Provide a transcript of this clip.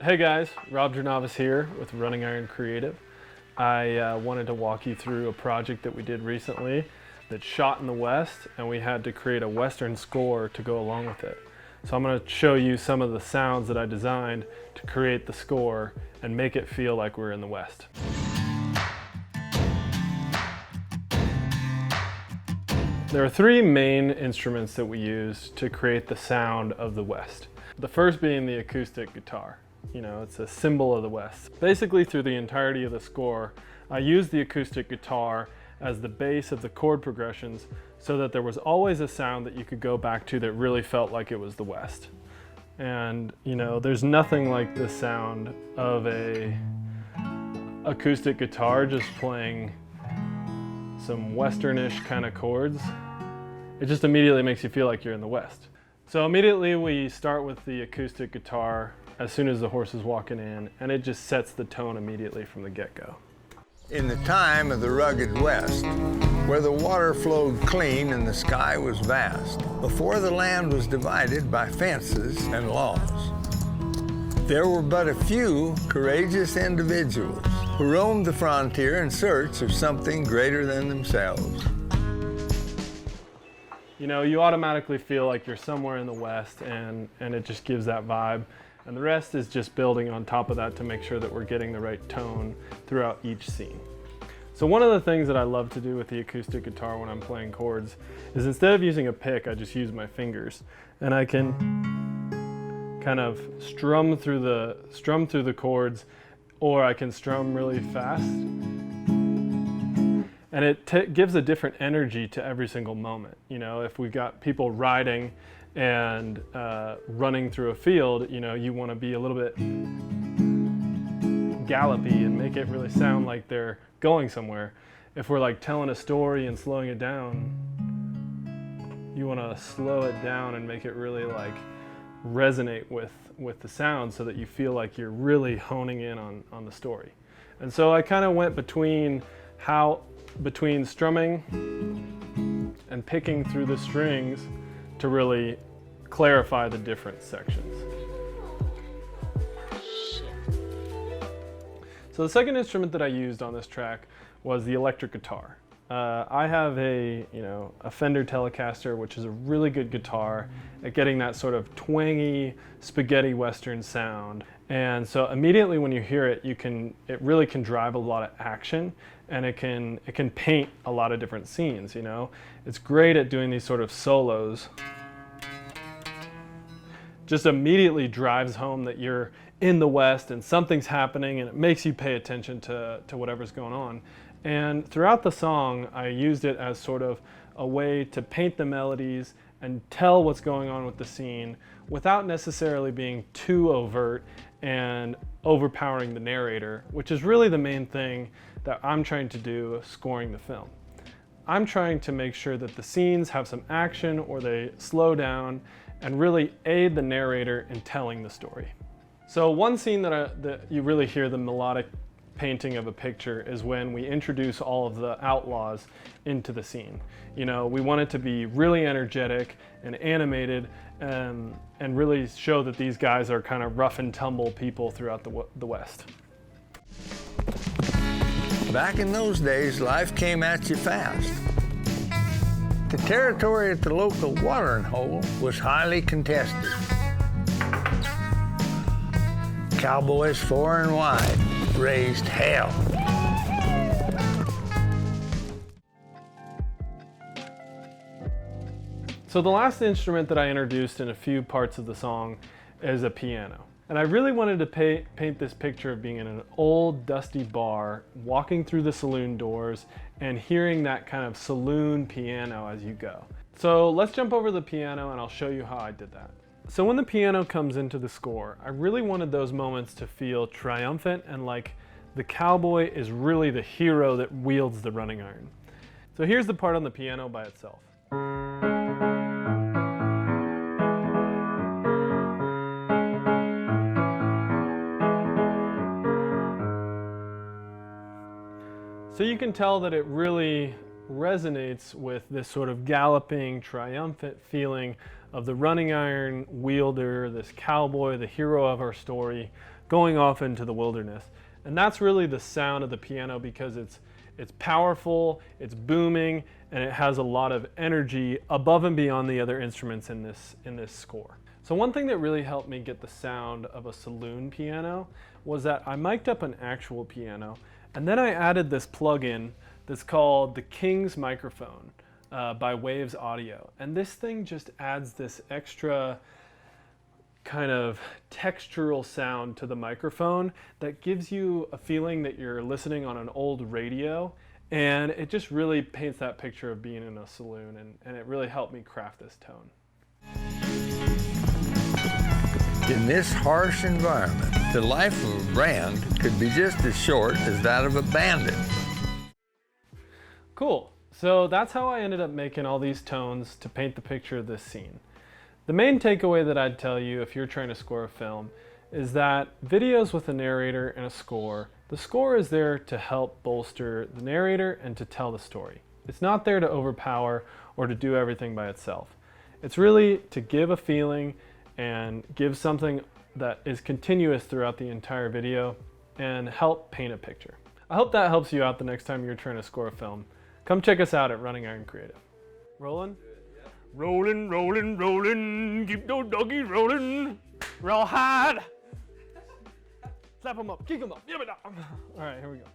Hey guys, Rob Jornayvaz here with Running Iron Creative. I wanted to walk you through a project that we did recently that's shot in the West, and we had to create a Western score to go along with it. So I'm going to show you some of the sounds that I designed to create the score and make it feel like we're in the West. There are three main instruments that we use to create the sound of the West. The first being the acoustic guitar. You know, it's a symbol of the West. Basically, through the entirety of the score, I used the acoustic guitar as the base of the chord progressions so that there was always a sound that you could go back to that really felt like it was the West. And, you know, there's nothing like the sound of a acoustic guitar just playing some Westernish kind of chords. It just immediately makes you feel like you're in the West. So immediately we start with the acoustic guitar as soon as the horse is walking in, and it just sets the tone immediately from the get-go. In the time of the rugged West, where the water flowed clean and the sky was vast, before the land was divided by fences and laws, there were but a few courageous individuals who roamed the frontier in search of something greater than themselves. You know, you automatically feel like you're somewhere in the West, and it just gives that vibe. And the rest is just building on top of that to make sure that we're getting the right tone throughout each scene. So one of the things that I love to do with the acoustic guitar when I'm playing chords is instead of using a pick, I just use my fingers. And I can kind of strum through the chords, or I can strum really fast. And it gives a different energy to every single moment. You know, if we've got people riding and running through a field, you know, you want to be a little bit gallopy and make it really sound like they're going somewhere. If we're like telling a story and slowing it down, you want to slow it down and make it really like resonate with the sound so that you feel like you're really honing in on the story. And so I kind of went between strumming and picking through the strings to really clarify the different sections. So the second instrument that I used on this track was the electric guitar. I have a Fender Telecaster, which is a really good guitar at getting that sort of twangy spaghetti Western sound. And so immediately when you hear it, it really can drive a lot of action, and it can paint a lot of different scenes, you know. It's great at doing these sort of solos. Just immediately drives home that you're in the West and something's happening, and it makes you pay attention to whatever's going on. And throughout the song, I used it as sort of a way to paint the melodies and tell what's going on with the scene without necessarily being too overt and overpowering the narrator, which is really the main thing that I'm trying to do scoring the film. I'm trying to make sure that the scenes have some action or they slow down and really aid the narrator in telling the story. So one scene that you really hear the melodic painting of a picture is when we introduce all of the outlaws into the scene. You know, we want it to be really energetic and animated, and really show that these guys are kind of rough and tumble people throughout the West. Back in those days, life came at you fast. The territory at the local watering hole was highly contested. Cowboys far and wide raised hell. So the last instrument that I introduced in a few parts of the song is a piano. And I really wanted to paint this picture of being in an old dusty bar, walking through the saloon doors and hearing that kind of saloon piano as you go. So let's jump over the piano and I'll show you how I did that. So when the piano comes into the score, I really wanted those moments to feel triumphant and like the cowboy is really the hero that wields the running iron. So here's the part on the piano by itself. So you can tell that it really resonates with this sort of galloping, triumphant feeling of the running iron wielder, this cowboy, the hero of our story, going off into the wilderness. And that's really the sound of the piano, because it's powerful, it's booming, and it has a lot of energy above and beyond the other instruments in this score. So one thing that really helped me get the sound of a saloon piano was that I mic'd up an actual piano, and then I added this plugin that's called the King's microphone by Waves Audio. And this thing just adds this extra kind of textural sound to the microphone that gives you a feeling that you're listening on an old radio, and it just really paints that picture of being in a saloon, and it really helped me craft this tone. In this harsh environment, the life of a brand could be just as short as that of a bandit. Cool. So that's how I ended up making all these tones to paint the picture of this scene. The main takeaway that I'd tell you if you're trying to score a film is that videos with a narrator and a score, the score is there to help bolster the narrator and to tell the story. It's not there to overpower or to do everything by itself. It's really to give a feeling and give something that is continuous throughout the entire video and help paint a picture. I hope that helps you out the next time you're trying to score a film. Come check us out at Running Iron Creative. Rolling? Rolling, rolling, rolling, keep those doggies rolling. Roll hard. Slap them up, kick them up, give it up. All right, here we go.